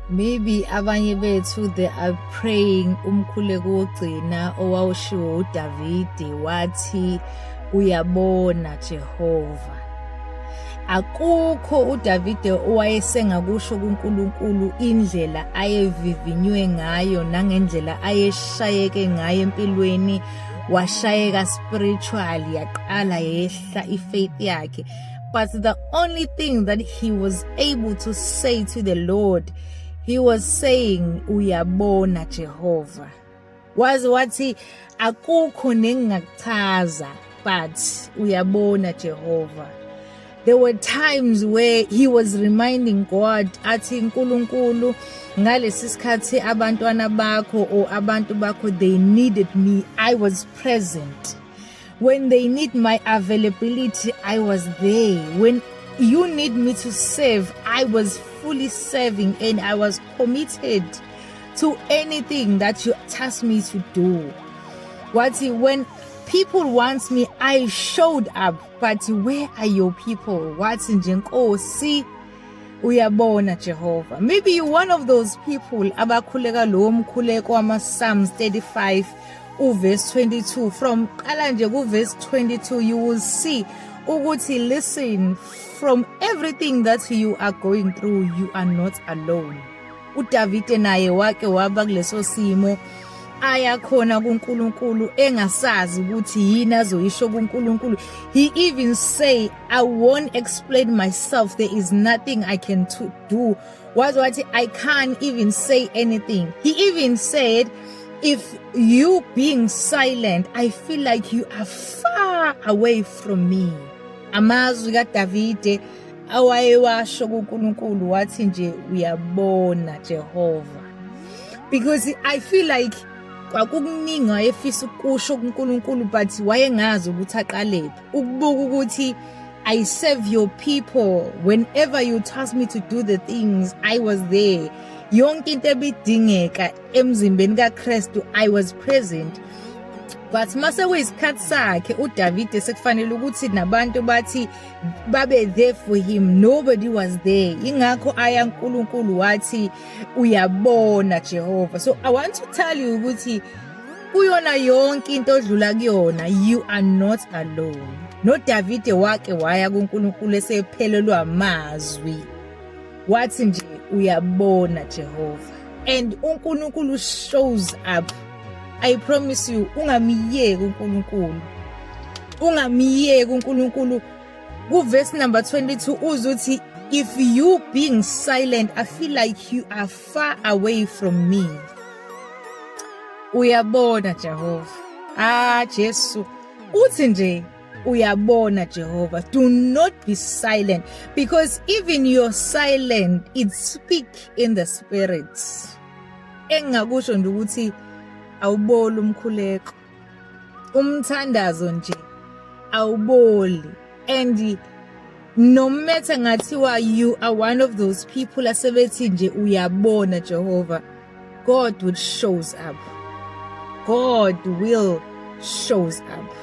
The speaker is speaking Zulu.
Maybe abanye bethu they are praying umkhuleko wokugcina owawushiwo uDavide wathi uyabona Jehova. Akukho uDavide owayesengakusho kuNkulunkulu indlela ayevivinywe ngayo nangendlela ayeshayeke ngayo empilweni, washayeka spiritually yaqala yehla ifaith yakhe. But the only thing that he was able to say to the Lord, he was saying uyabona Jehova. Wathi akukho nengakuchaza but uyabona Jehova. There were times where he was reminding God athi nkulunkulu ngalesi sikhathi abantwana bakho or abantu bakho they needed me, I was present. When they need my availability, I was there. When you need me to serve, I was fully serving and I was committed to anything that you tasked me to do. When people want me, I showed up. But where are your people? Njenkosi uyabona Jehova. Maybe you're one of those people abakhuleka lo mkhuleko wama Psalms 35 verse 22. From qala nje ku verse 22 you will see ukuthi listen, from everything that you are going through, you are not alone. uDavide naye wake waba kuleso simo aya khona kuNkulunkulu engasazi ukuthi yini azoyisho kuNkulunkulu. He even say, I won't explain myself, there is nothing I can do. Wathi I can't even say anything. He even said, if you being silent, I feel like you are far away from me. Amazwi kaDavide awayewasho kuNkulunkulu wathi nje uyabona Jehova. Because I feel like kwakukuningi ayefisa ukusho kuNkulunkulu but wayengazi ukuthi aqalephi. Ukubuka ukuthi I serve your people. Whenever you task me to do the things, I was there. Yonke into ebidingeka emzimbeni kaKristu, I was present. But mase kuyisikhathi sakhe uDavide sekufanele ukuthi nabantu bathi babe there for him, nobody was there. Ingakho aya uNkulunkulu wathi uyabona Jehova. So I want to tell you ukuthi kuyona yonke into odlula kuyona, you are not alone. No Davide wake waya kuNkulunkulu esephelelwa amazwi wathi nje uyabona Jehova, and uNkulunkulu shows up. I promise you, ungamiyeki uNkulunkulu. Ungamiyeki uNkulunkulu. Ku verse number 22 uzuthi, if you being silent, I feel like you are far away from me. Uyabona Jehova. Jesu. Uthi nje uyabona Jehova. Do not be silent, because even your silent, it speak in the spirit. Engakusho nje ukuthi awuboli umkhuleko, umthandazo nje awuboli. And no matter ngathiwa you are one of those people asebethi nje uyabona Jehova, God will shows up. God will shows up.